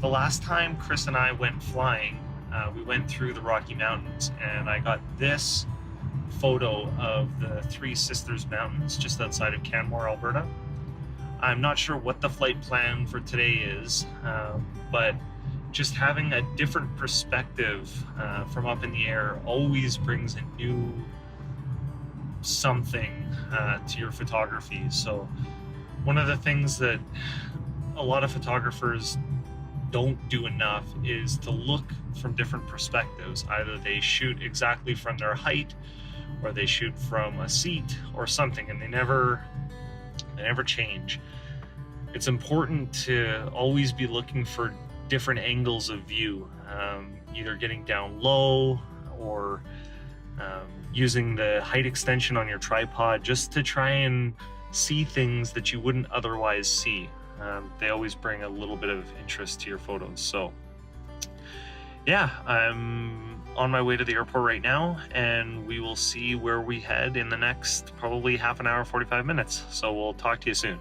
The last time Chris and I went flying, we went through the Rocky Mountains, and I got this photo of the Three Sisters Mountains just outside of Canmore, Alberta. I'm not sure what the flight plan for today is, but just having a different perspective from up in the air always brings a new something to your photography. So one of the things that a lot of photographers don't do enough is to look from different perspectives. Either they shoot exactly from their height, or they shoot from a seat or something, and they never change. It's important to always be looking for different angles of view, either getting down low or using the height extension on your tripod just to try and see things that you wouldn't otherwise see. They always bring a little bit of interest to your photos. So yeah, I'm on my way to the airport right now, and we will see where we head in the next probably half an hour, 45 minutes. So we'll talk to you soon.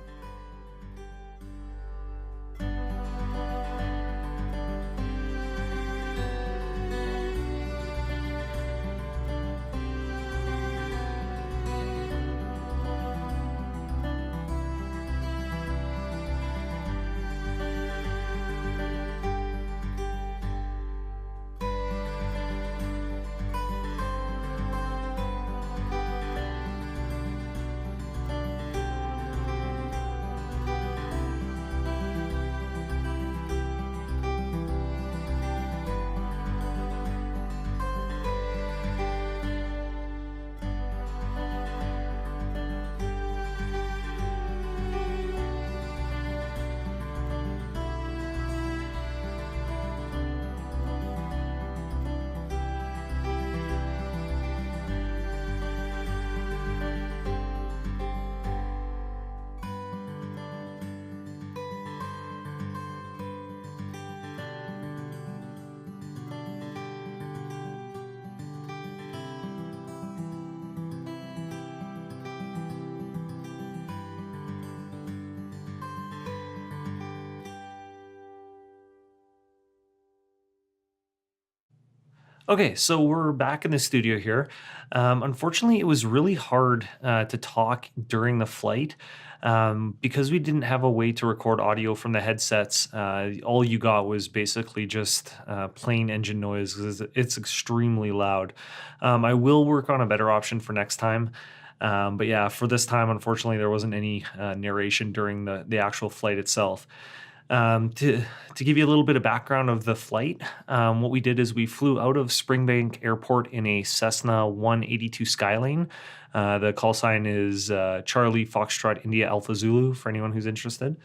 Okay, so we're back in the studio here. Unfortunately, it was really hard to talk during the flight because we didn't have a way to record audio from the headsets. All you got was basically just plain engine noise, 'cause it's extremely loud. I will work on a better option for next time. But yeah, for this time, unfortunately, there wasn't any narration during the actual flight itself. To give you a little bit of background of the flight, what we did is we flew out of Springbank Airport in a Cessna 182 Skylane. The call sign is Charlie Foxtrot India Alpha Zulu for anyone who's interested.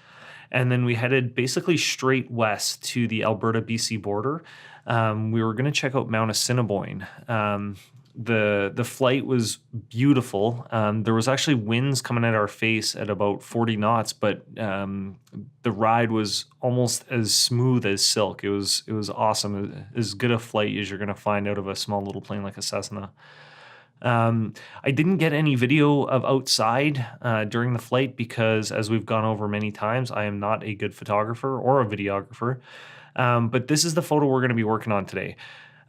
And then we headed basically straight west to the Alberta BC border. We were going to check out Mount Assiniboine. The flight was beautiful. There was actually winds coming at our face at about 40 knots, but the ride was almost as smooth as silk. It was awesome. As good a flight as you're going to find out of a small little plane like a Cessna. I didn't get any video of outside during the flight because, as we've gone over many times, I am not a good photographer or a videographer. But this is the photo we're going to be working on today.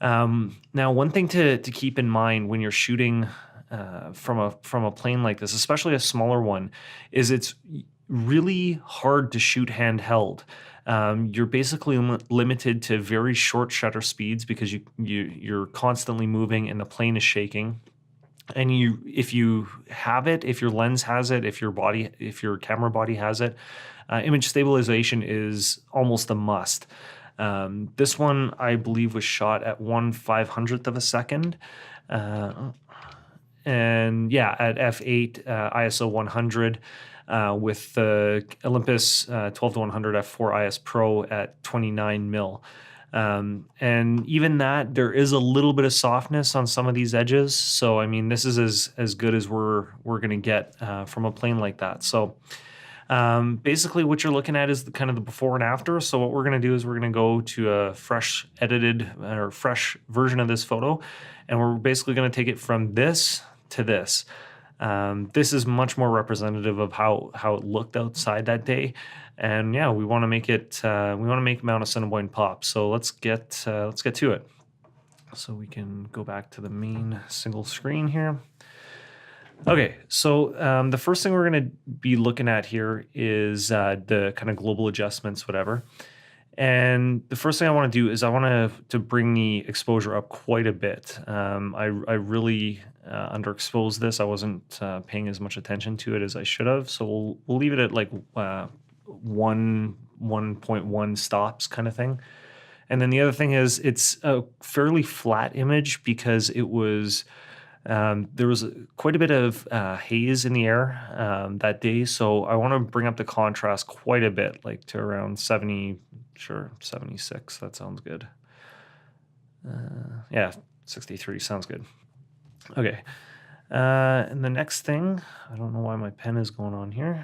Now, one thing to keep in mind when you're shooting from a plane like this, especially a smaller one, is it's really hard to shoot handheld. You're basically limited to very short shutter speeds because you're constantly moving and the plane is shaking. And if you have it, if your lens has it, if your camera body has it, image stabilization is almost a must. This one, I believe, was shot at 1/500th of a second. And yeah, at f8, ISO 100, with the Olympus 12-100 f4 IS Pro at 29 mil. And even that, there is a little bit of softness on some of these edges. So, I mean, this is as good as we're going to get from a plane like that. So basically what you're looking at is the kind of the before and after. So what we're going to do is we're going to go to a fresh edited or fresh version of this photo, and we're basically going to take it from this to this. This is much more representative of how it looked outside that day, and yeah, we want to make it we want to make Mount Assiniboine pop. So let's get to it. So we can go back to the main single screen here. Okay, so the first thing we're going to be looking at here is the kind of global adjustments, whatever. And the first thing I want to do is I want to bring the exposure up quite a bit. I really underexposed this. I wasn't paying as much attention to it as I should have. So we'll leave it at like 1.1 stops kind of thing. And then the other thing is it's a fairly flat image because it was there was quite a bit of haze in the air that day. So I want to bring up the contrast quite a bit, like to around 70, sure, 76. That sounds good. Yeah, 63 sounds good. Okay. And the next thing, I don't know why my pen is going on here.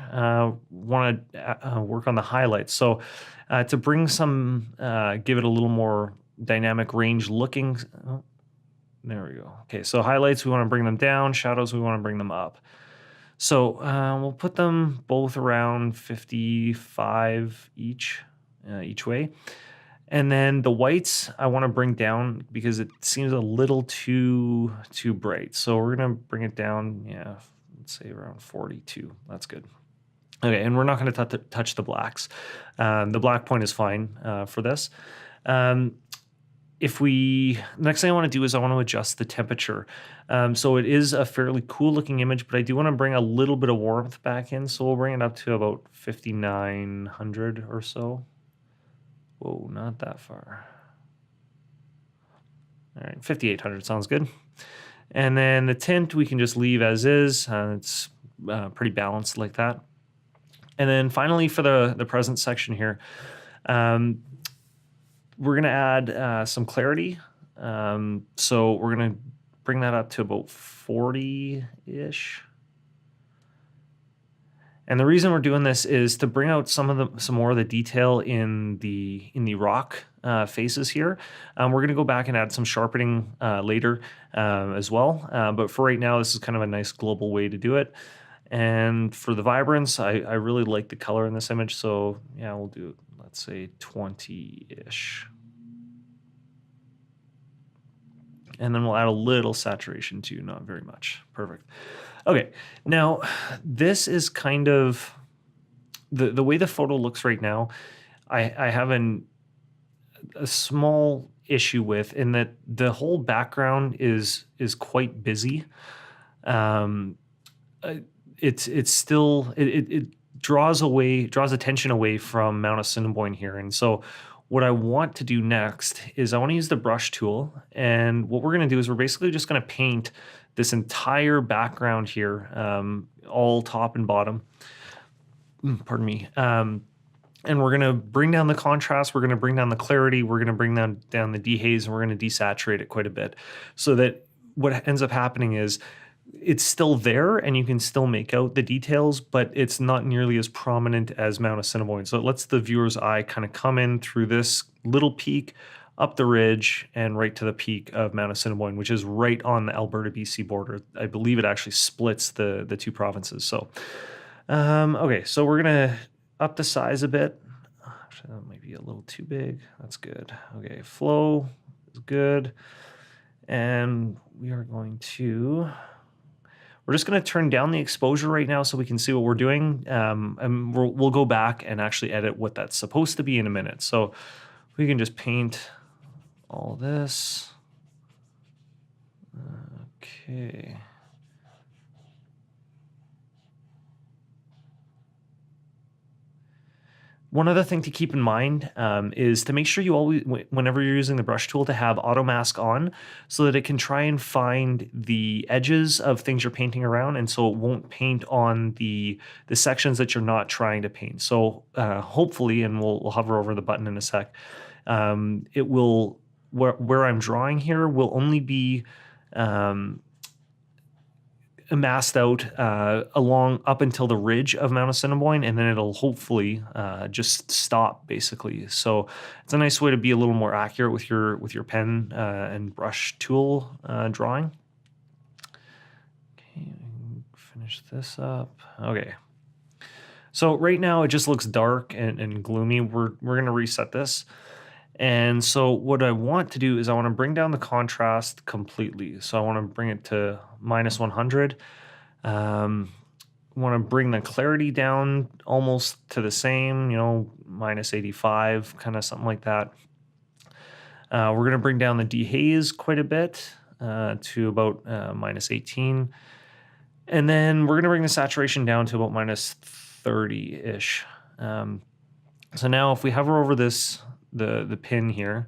Want to work on the highlights. So to bring some, give it a little more dynamic range looking. Oh, there we go. Okay, so highlights, we want to bring them down. Shadows, we want to bring them up. So we'll put them both around 55 each way. And then the whites I want to bring down because it seems a little too bright. So we're going to bring it down, yeah, let's say around 42. That's good. Okay, and we're not going to touch the blacks. The black point is fine for this. Next thing I want to do is I want to adjust the temperature. So it is a fairly cool looking image, but I do want to bring a little bit of warmth back in. So we'll bring it up to about 5,900 or so. Whoa, not that far. All right, 5,800 sounds good. And then the tint we can just leave as is. It's pretty balanced like that. And then finally for the present section here, we're going to add some clarity. So we're going to bring that up to about 40-ish. And the reason we're doing this is to bring out some more of the detail in the rock faces here. We're going to go back and add some sharpening later as well. But for right now, this is kind of a nice global way to do it. And for the vibrance, I really like the color in this image. So yeah, we'll do, let's say 20-ish. And then we'll add a little saturation too, not very much. Perfect. Okay, now this is kind of the way the photo looks right now. I have a small issue with in that the whole background is quite busy. It's still it draws attention away from Mount Assiniboine here, and so what I want to do next is I want to use the brush tool, and what we're going to do is we're basically just going to paint this entire background here, all top and bottom. Pardon me. And we're going to bring down the contrast. We're going to bring down the clarity. We're going to bring down the dehaze, and we're going to desaturate it quite a bit so that what ends up happening is it's still there and you can still make out the details, but it's not nearly as prominent as Mount Assiniboine. So it lets the viewer's eye kind of come in through this little peak, up the ridge, and right to the peak of Mount Assiniboine, which is right on the Alberta-BC border. I believe it actually splits the two provinces. So, okay, so we're gonna up the size a bit. Actually, that might be a little too big. That's good. Okay, flow is good. And we are going to... We're just going to turn down the exposure right now so we can see what we're doing. And we'll go back and actually edit what that's supposed to be in a minute. So we can just paint all this. Okay. One other thing to keep in mind is to make sure you always, whenever you're using the brush tool, to have auto mask on so that it can try and find the edges of things you're painting around, and so it won't paint on the sections that you're not trying to paint. So hopefully, and we'll hover over the button in a sec, it will, where I'm drawing here will only be masked out along up until the ridge of Mount Assiniboine, and then it'll hopefully just stop basically. So it's a nice way to be a little more accurate with your pen and brush tool drawing. Okay, finish this up. Okay. So right now it just looks dark and gloomy. We're gonna reset this. And so what I want to do is I want to bring down the contrast completely. So I want to bring it to minus 100. Um, want to bring the clarity down almost to the same, minus 85, kind of something like that. We're going to bring down the dehaze quite a bit to about minus 18. And then we're going to bring the saturation down to about minus 30-ish. So now if we hover over this, the pin here,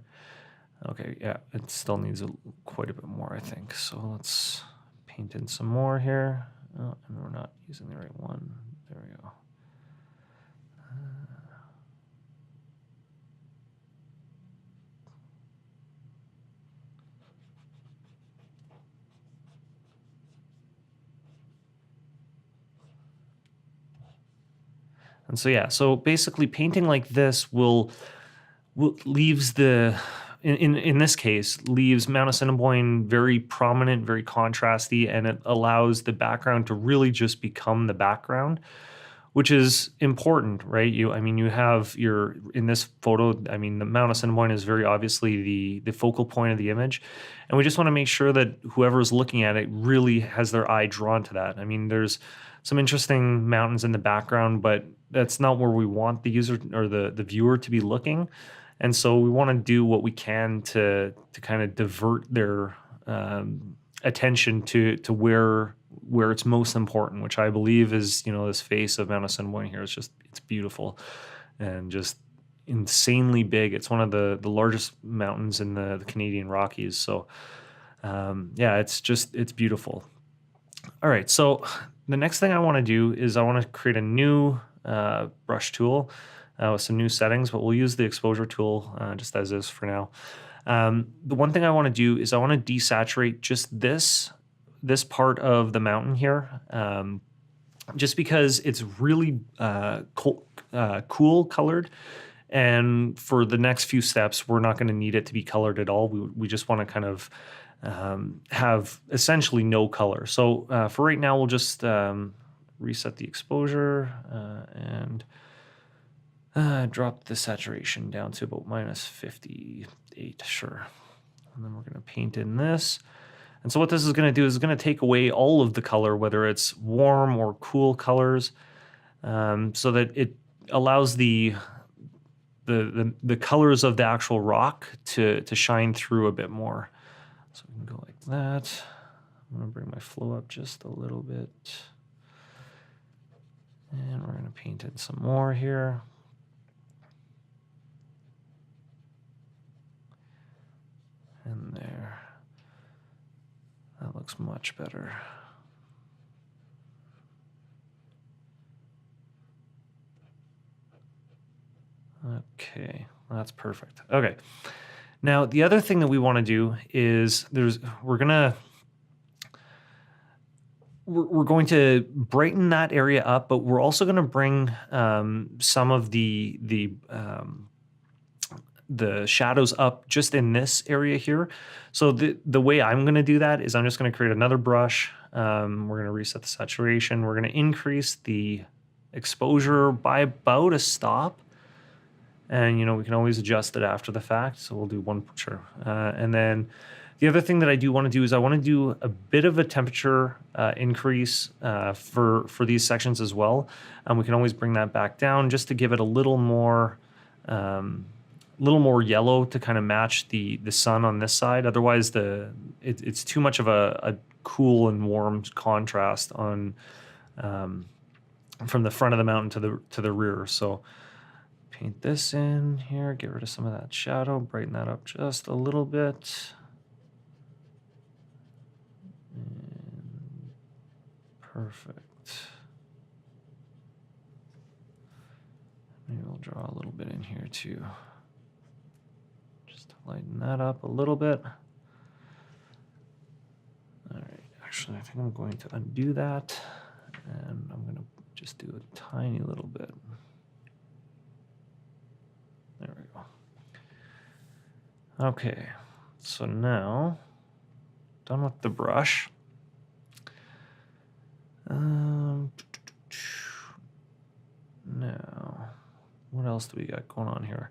okay, yeah, it still needs quite a bit more, I think. So let's paint in some more here. Oh, and we're not using the right one. There we go. And so yeah, so basically painting like this leaves the in this case leaves Mount Assiniboine very prominent, very contrasty, and it allows the background to really just become the background, which is important, right? You have in this photo, I mean, the Mount Assiniboine is very obviously the focal point of the image, and we just want to make sure that whoever is looking at it really has their eye drawn to that. I mean, there's some interesting mountains in the background, but that's not where we want the user or the viewer to be looking. And so we want to do what we can to kind of divert their attention to where it's most important, which I believe is this face of Mount Assiniboine here. It's beautiful and just insanely big. It's one of the largest mountains in the Canadian Rockies. So yeah, it's beautiful. All right, so the next thing I want to do is I want to create a new brush tool with some new settings, but we'll use the exposure tool just as is for now. The one thing I want to do is I want to desaturate just this part of the mountain here, just because it's really cool colored. And for the next few steps, we're not going to need it to be colored at all. We just want to kind of have essentially no color. So for right now, we'll just reset the exposure and drop the saturation down to about minus 58, sure. And then we're going to paint in this. And so what this is going to do is it's going to take away all of the color, whether it's warm or cool colors, so that it allows the colors of the actual rock to shine through a bit more. So we can go like that. I'm going to bring my flow up just a little bit. And we're going to paint in some more here. And there. That looks much better. Okay, that's perfect. Okay. Now, the other thing that we want to do is we're going to brighten that area up, but we're also going to bring some of the shadows up just in this area here. So the way I'm going to do that is I'm just going to create another brush. We're going to reset the saturation. We're going to increase the exposure by about a stop. And, we can always adjust it after the fact. So we'll do one, sure. And then the other thing that I do want to do is I want to do a bit of a temperature increase for these sections as well. We can always bring that back down just to give it a little more yellow to kind of match the sun on this side. Otherwise, it's too much of a cool and warm contrast on from the front of the mountain to the rear. So paint this in here, get rid of some of that shadow, brighten that up just a little bit. And perfect. Maybe we'll draw a little bit in here too. Just to lighten that up a little bit. All right, actually, I think I'm going to undo that, and I'm going to just do a tiny little bit. There we go. Okay, so now, done with the brush. else do we got going on here?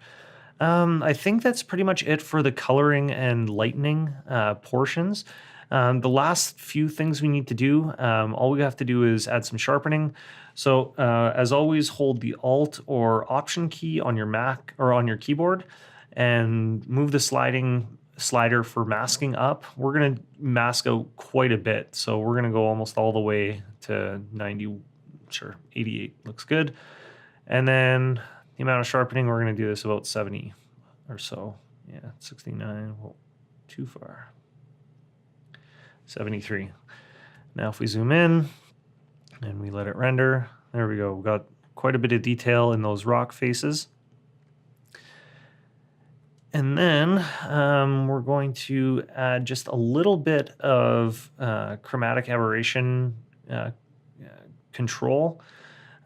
I think that's pretty much it for the coloring and lightening portions. The last few things we need to do, all we have to do is add some sharpening. So as always, hold the Alt or Option key on your Mac or on your keyboard and move the slider for masking up. We're going to mask out quite a bit. So we're going to go almost all the way to 90, sure, 88 looks good. And then the amount of sharpening, we're going to do this about 70 or so. Yeah, 69, well, too far. 73. Now if we zoom in and we let it render, there we go. We've got quite a bit of detail in those rock faces. And then we're going to add just a little bit of chromatic aberration control.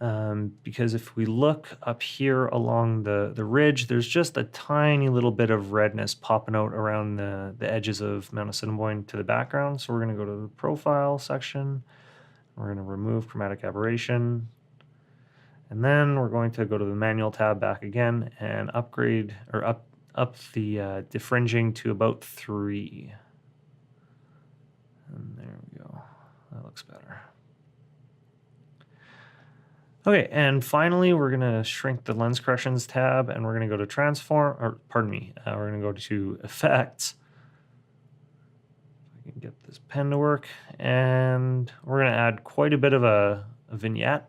Because if we look up here along the ridge, there's just a tiny little bit of redness popping out around the edges of Mount Assiniboine to the background. So we're going to go to the profile section. We're going to remove chromatic aberration. And then we're going to go to the manual tab back again and upgrade or up the defringing to about 3. And there we go. That looks better. Okay, and finally, we're going to shrink the lens corrections tab, and we're going to go to transform, or pardon me, we're going to go to effects. If I can get this pen to work, and we're going to add quite a bit of a vignette,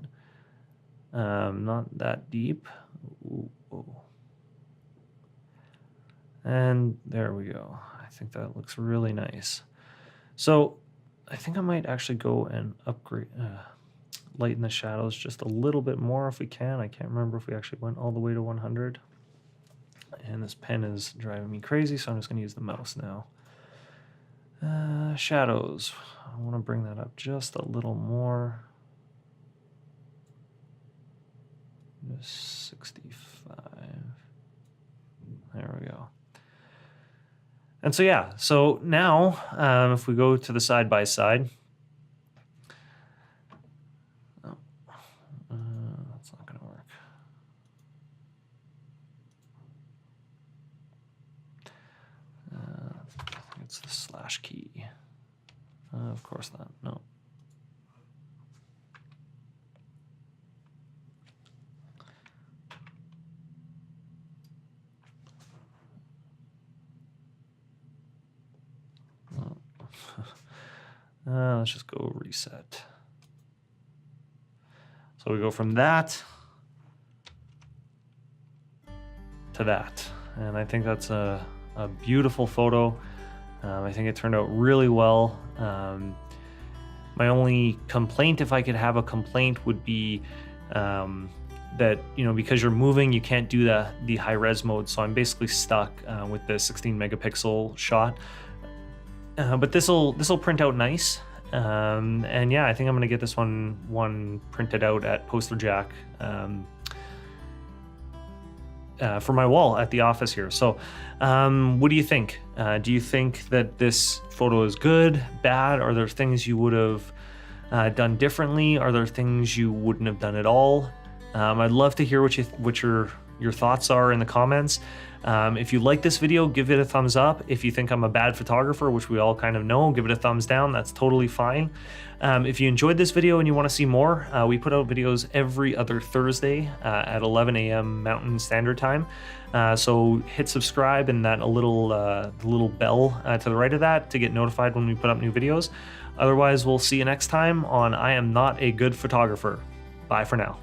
not that deep. Ooh. And there we go. I think that looks really nice. So I think I might actually go and upgrade. Lighten the shadows just a little bit more if we can. I can't remember if we actually went all the way to 100. And this pen is driving me crazy, so I'm just going to use the mouse now. Shadows. I want to bring that up just a little more. Just 65. There we go. And so yeah, so now if we go to the side-by-side, that's not going to work. I think it's the slash key. Of course not, no. Let's just go reset. So we go from that to that. And I think that's a beautiful photo. I think it turned out really well. My only complaint, if I could have a complaint, would be that, you know, because you're moving, you can't do the high res mode. So I'm basically stuck with the 16 megapixel shot. But this'll print out nice. And yeah, I think I'm gonna get this one printed out at Poster Jack for my wall at the office here. So what do you think? Do you think that this photo is good, bad? Are there things you would have done differently? Are there things you wouldn't have done at all? I'd love to hear what your thoughts are in the comments. If you like this video, give it a thumbs up. If you think I'm a bad photographer, which we all kind of know, give it a thumbs down. That's totally fine. If you enjoyed this video and you want to see more, we put out videos every other Thursday at 11 a.m. Mountain Standard Time. So hit subscribe and that the little bell to the right of that to get notified when we put up new videos. Otherwise, we'll see you next time on I Am Not a Good Photographer. Bye for now.